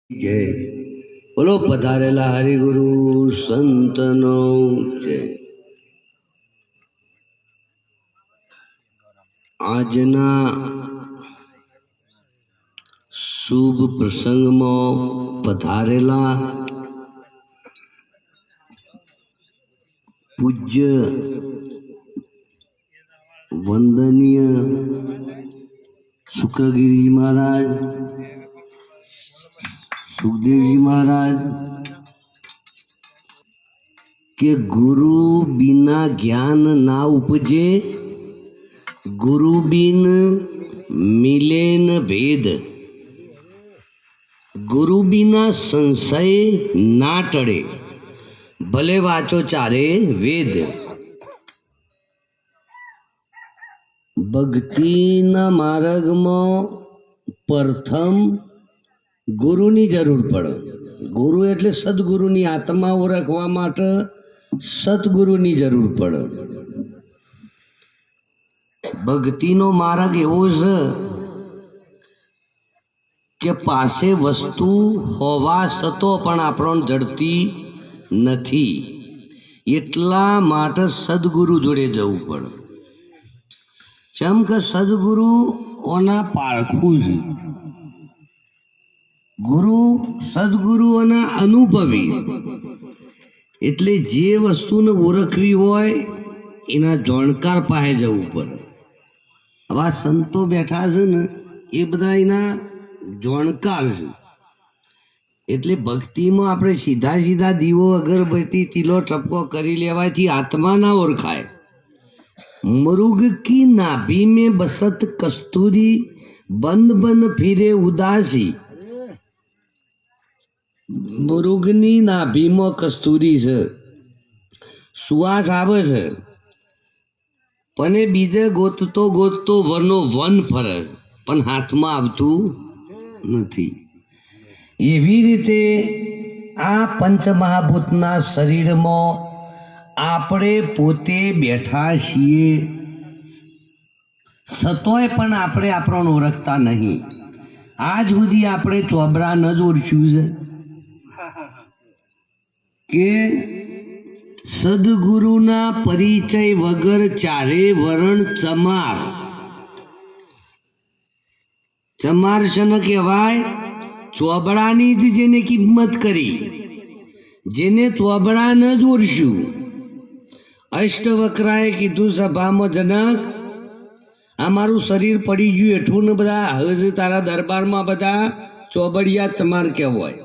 જય બોલો પધારેલા હરિગુરુ સંતનો જય। આજના શુભ પ્રસંગમાં પધારેલા પૂજ્ય વંદનીય શુક્રગીરી મહારાજ, सुखदेव महाराज के गुरु बिना ज्ञान ना उपजे, गुरु बिन मिले न भेद, गुरु बिना संशय ना टळे, भले वाचो चारे वेद। भक्ति ना मार्ग में प्रथम गुरुनी जरूर पड़े। गुरु एटले सदगुरुनी आत्मा ओळखवा माटे सतगुरुनी जरूर पड़े। भक्तिनो मार्ग एवो छे के पासे वस्तु होवा छतो पण आपणोने जड़ती नथी, एटला माटे सदगुरु जोड़े जवुं पड़े। केम के सदगुरु ओना पाळखुं छे। गुरु सदगुरुओना अनुभवी, एटले जे वस्तुने ओळखवी होय एना जाणकार पासे जवुं पड़े। हवा संतो बैठा छे ने ए बधा एना जाणकार छे। एटले भक्तिमां आपणे सीधा सीधा दीवो अगरबत्ती चीलो टपको करी लेवाथी आत्मा ना ओळखाय। मृग की नाभि में बसत कस्तूरी, बंद बंद फिरे उदासी। मृगनी नाभीमां कस्तूरी छे, सुवास आवे छे, पण ए बीजे गोततो गोततो वनो वन फरे पण हाथमां आवतुं नथी। एवी रीते आ पंचमहाभूतना शरीरमां आपणे पोते बेठा छीए, छतोय पण आपणे आपणोने ओळखता नहीं। आज सुधी आपणे चोबरा न ज ओळख्युं छे के सदगुरुना परिचय वगर चारे वरण चमार। चमार शने कहेवाय? चोबड़ानी ज जेने किंमत करी, जेने चोबड़ा न ज ओळख्युं। अष्टवक्राए कीधुं सभामां, जनक आ मारुं शरीर पड़ी गयुं हेठुं ने बधा हज तारा दरबारमां बधा चोबड़िया चमार कहेवाय।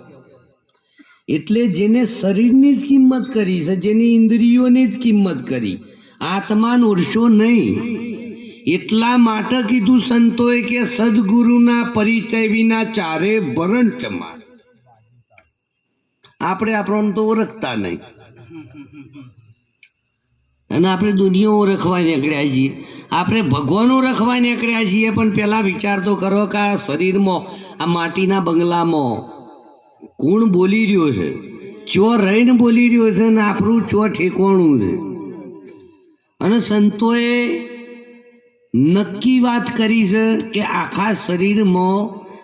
एटले जेने शरीरनी ज किंमत करी छे, जेनी इंद्रियोनी ज किंमत करी, आत्माने ओळख्यो नहीं। एटला माटे कीधुं संतोए के सदगुरुना परिचय विना चारे वरण चमार। आपणे आपणोने तो ओळखता नहीं अने आपणे दुनिया ओळखवा નીકળ્યા છીએ, આપણે ભગવાન ઓળખવા નીકળ્યા છીએ। પણ પહેલા વિચાર તો કરો કે આ શરીરમાં, આ માટીના બંગલામાં કોણ બોલી રહ્યો છે, ચો રહીને બોલી રહ્યો છે ને આપણું ચો ઠેકવાનું છે। અને સંતોએ નક્કી વાત કરી છે કે આખા શરીરમાં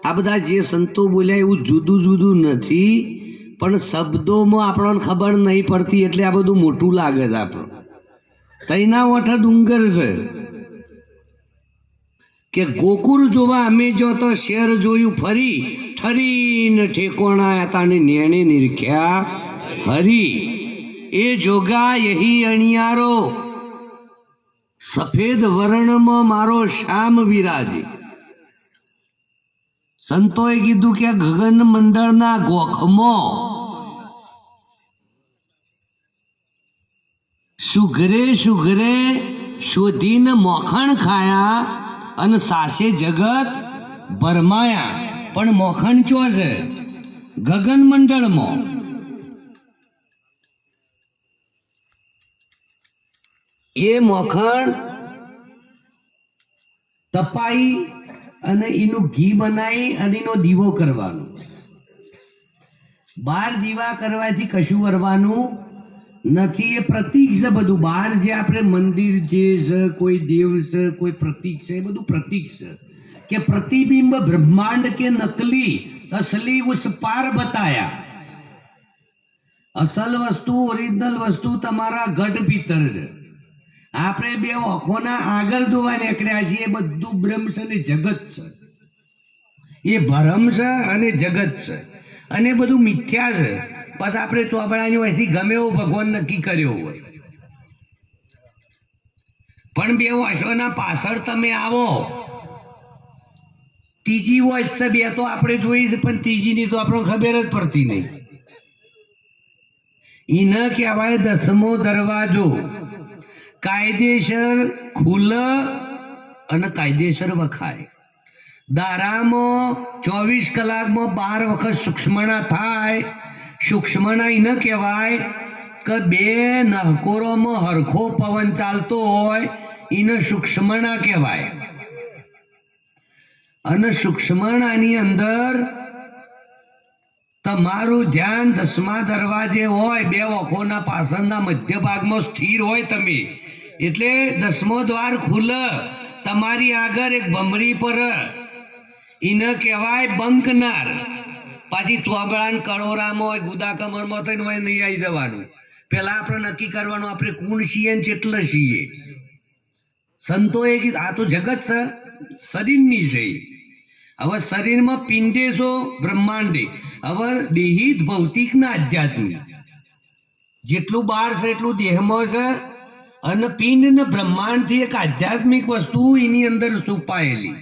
આ બધા જે સંતો બોલ્યા એવું જુદું જુદું નથી, પણ શબ્દોમાં આપણને ખબર નહીં પડતી એટલે આ બધું મોટું લાગે છે। આપણને તઈના ઓઠે ડુંગર છે કે ગોકુળ જોવા અમે જો તો શેર જોયું ફરી, ઠરીને ઠેકોણા તાને નેણે નિરખ્યા હરી। એ જોગા यही अणियारो, सफेद वर्ण में मारो श्याम विराजे। संतोए कीधुं के गगन मंडलना गोखमो सुघरे सुघरे शोधीन मोखण खाया अन सासे जगत भरमाया। पण मोखण चो छे? गगन मंडल में। ये मोखण तपाई अने एनु घी बनाई अने एनो दीवो करवानो। बार दीवा करवाथी कशुं करवानुं નથી। એ પ્રતીક છે બધું। બહાર જે આપણે મંદિર જે છે, કોઈ દેવ છે, કોઈ પ્રતીક છે, એ બધું પ્રતીક છે। કે પ્રતિબિંબ ब्रह्मांड के नकली असली उस पार बताया. અસલ વસ્તુ ઓરિજિનલ વસ્તુ તમારા ઘટ ભીતર છે. આપણે બે ઓખોના આગળ જોવા નીકળ્યા છીએ. બધું બ્રહ્મ છે ને જગત છે. એ ભરમ છે અને જગત છે અને બધું મિથ્યા છે. બસ આપણે ચોપડાની વયથી ગમે એવો ભગવાન નક્કી કર્યો હોય, પણ બે વર્ષોના પાછળ તમે આવો, ત્રીજી હોય છે બે તો આપણે જોઈ છે, પણ ત્રીજીની તો આપણને ખબર જ પડતી નહીં. ઈ ન કહેવાય દસમો દરવાજો. કાયદેસર ખુલ અને કાયદેસર વખાય. દારામાં 24 કલાકમાં 12 વખત સૂક્ષ્મણા થાય. સૂક્ષ્મણા ઈ ન કહેવાય કે બે નહકોરોમાં હરખો પવન ચાલતો હોય, એને સૂક્ષ્મણા કહેવાય. અને સૂક્ષ્મણાની અંદર તમારું ધ્યાન 10મા દરવાજે હોય, બે ઓખોના પાછળના મધ્ય ભાગમાં સ્થિર હોય તમે, એટલે 10મો દ્વાર ખુલ. તમારી આગળ એક ભમરી પર, એને કહેવાય બંકનાર. પાછી ચોબળાન કળોરામાં હોય, ગુદા કમરમાં થઈને હોય નહીં આવી જવાનું. પેલા આપણે નક્કી કરવાનું આપણે કોણ છીએ ને કેટલા છીએ. સંતોએ કીધું આ તો જગત છે, શરીરની છે. હવે શરીરમાં પિંડેશો બ્રહ્માંડે. હવે દેહિત ભૌતિક ના આધ્યાત્મિક જેટલું બહાર છે એટલું દેહમાં છે. અને પિંડ ને બ્રહ્માંડ થી એક આધ્યાત્મિક વસ્તુ એની અંદર છુપાયેલી.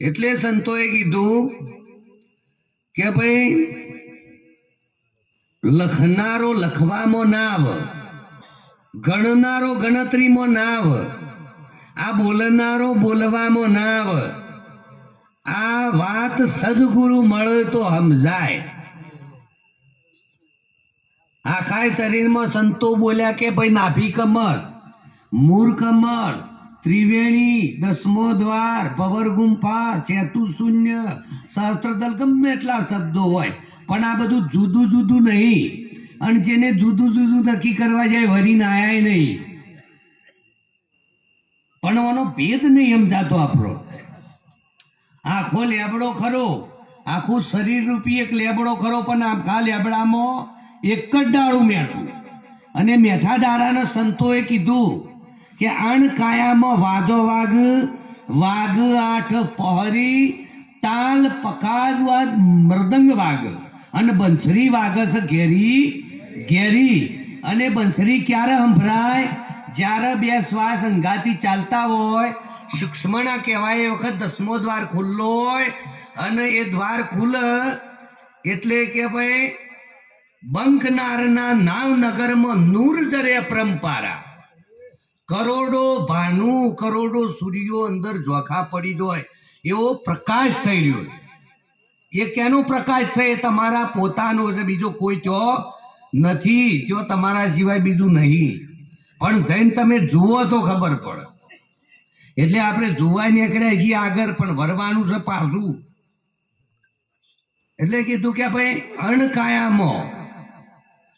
એટલે સંતોએ કીધું કે ભાઈ લખનારો લખવામાં ના આવે, ગણનારો ગણતરીમાં ના આવે, આ બોલનારો બોલવામાં ના આવે. આ વાત સદગુરુ મળે તો સમજાય. આખા શરીરમાં સંતો બોલ્યા કે ભાઈ નાભી કમર, મૂર કમર, ત્રિવેણી, 10મો દ્વાર, પવર ગુંફા, સેતુ શૂન્ય, સહસ્ત્રદલ, ગમે એટલા શબ્દો હોય, પણ આ બધું જુદું જુદું નહીં. અને જેને જુદું જુદું નક્કી કરવા જાય વરીને આયા નહીં, પણ આનો ભેદ નહીં સમજાતો. આપણો આખો લેબડો ખરો, આખું શરીર રૂપી એક લેબડો ખરો, પણ આખા લેબડામાં એક જ ડાળું મેઠું. અને મેઠા ડાળાના સંતોએ કીધું કે અણ કાયામાં વાજો વાઘ, વાઘ આઠ પહરી, તાલ પકાજ મૃદંગ વાઘ, અને બંસરી વાઘ છે ઘેરી ઘેરી. અને બંસરી ક્યારે સંભળાય? જ્યારે બે શ્વાસ અંગાથી ચાલતા હોય. સૂક્ષ્મણા કહેવાય. એ વખત 10મો દ્વાર ખુલ્લો હોય, અને એ દ્વાર ખુલ એટલે કે ભાઈ બંકનારના નાવનગરમાં નૂર જરે પરંપરા. કરોડો ભાનુ, કરોડો સૂર્યો અંદર ઝોખા પડી જાય એવો પ્રકાશ થઈ રહ્યો છે. એ કેનો પ્રકાશ છે? એ તમારા પોતાનો છે, બીજો કોઈ ત્યાં નથી. જો તમારા સિવાય બીજું નહીં. પણ જઈને તમે જુઓ તો ખબર પડે. એટલે આપણે જોવા નીકળ્યા છીએ આગળ, પણ વરવાનું છે પાછું. એટલે કીધું કે ભાઈ અણકાયામાં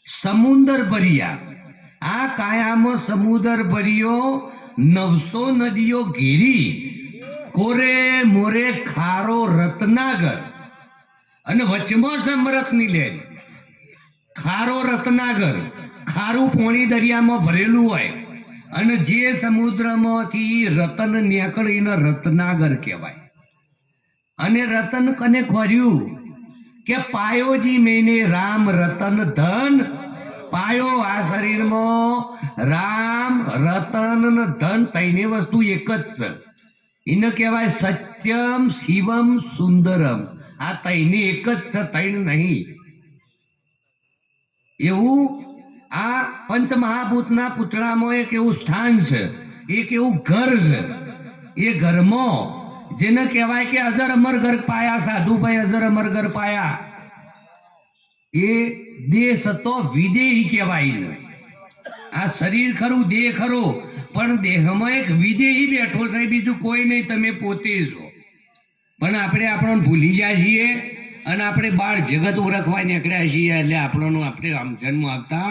સમુદર ભર્યા. આ કાયામાં સમુદર ભર્યો, 900 નદીઓ ઘેરી, કોરે મોરે ખારો રત્નાગર, અને વચમાં સમરથની લેરી. ખારો રત્નાગર, ખારું પાણી દરિયામાં ભરેલું હોય, અને જે સમુદ્રમાંથી રતન નીકળીને રત્નાગર કહેવાય. અને રતન કને ખોર્યું કે પાયોજી મેને રામ રતન ધન. પાયો આ શરીરમાં રામ, રતન ને ધન ત્રણેય વસ્તુ એક જ છે. એને કહેવાય સત્યમ, શિવમ, સુંદરમ. આ ત્રણેય એક જ છે, ત્રણ નહીં. એવું આ પંચમહાભૂતના પૂતળામાં એક એવું સ્થાન છે, એક એવું ઘર છે. એ ઘરમાં જેને કહેવાય કે અજર અમર ઘર પાયા, સાધુભાઈ અજર અમર ઘર પાયા. એ દેશ હતો વિદેહી કહેવાય. આ શરીર ખરું, દેહ ખરો, પણ દેહમાં એક વિદેહી બેઠો છે, બીજું કોઈ નહીં, તમે પોતે છો. પણ આપણે આપણને ભૂલી ગયા છીએ, અને આપણે બાળ જગત ઓળખવા નીકળ્યા છીએ. એટલે આપણને આપણે સમજણમાં આવતા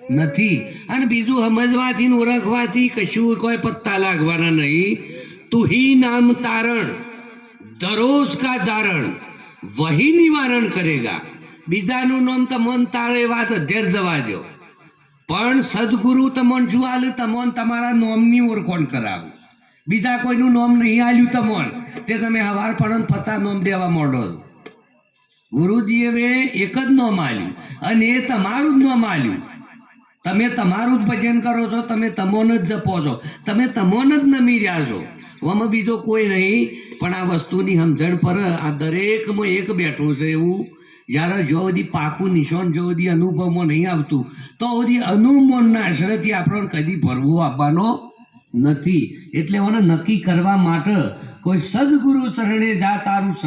નથી. અને બીજું સમજવાથી ઓળખવાથી કશું કોઈ પત્તા લાગવાના નહીં. તું હી નામ તારણ, દરોજ કા ધારણ. વહી નિવારણ કરેગા. બીજાનું નામ તમોન તાળે વાત અધેર જવા દો, પણ સદગુરુ તમોન શું આલે? તમોન તમારા નોમની ઓળખોણ કરાવું. બીજા કોઈનું નોમ નહીં આલ્યું તમોન, તે તમે હવાર પડો 50 નોમ દેવા માંડો છો. ગુરુજીએ એક જ નોમ આલ્યું અને એ તમારું જ નોમ આલ્યું. તમે તમારું જ ભજન કરો છો, તમે તમોન જ જપો છો, તમે તમોન જ નમી રહ્યા છો. આમાં બીજો કોઈ નહીં. પણ આ વસ્તુની સમજણ પર આ દરેકમાં એક બેઠું છે એવું. જ્યારે જો સુધી પાકું નિશાન જો સુધી અનુભવમાં નહીં આવતું, તો સુધી અનુમાનના આશ્રયથી આપણને કદી ભરવું આપવાનો નથી. એટલે એને નક્કી કરવા માટે કોઈ સદગુરુ શરણે જા તારું